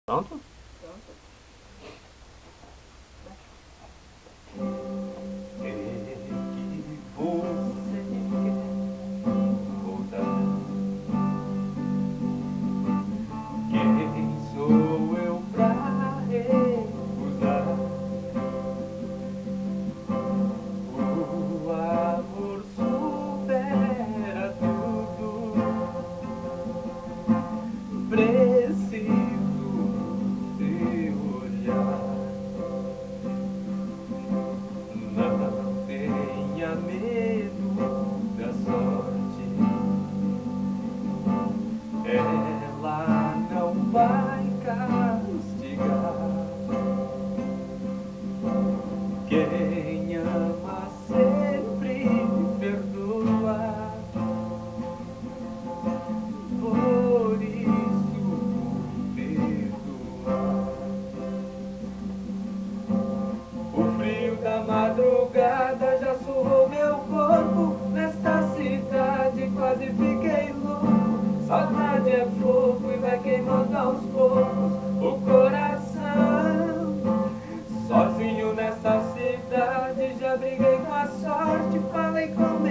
Pronto? Quem sou eu pra recusar? O amor supera tudo. Preciso te olhar. Não tenha medo da sorte. Ela não vai castigar. Quem ama sempre perdoa. Por isso vou perdoar. O frio da madrugada já surrou meu corpo. Nesta cidade quase fiquei louco. Saudade é fogo e vai queimando aos poucos o coração. Sozinho nessa cidade já briguei com a sorte. Falei com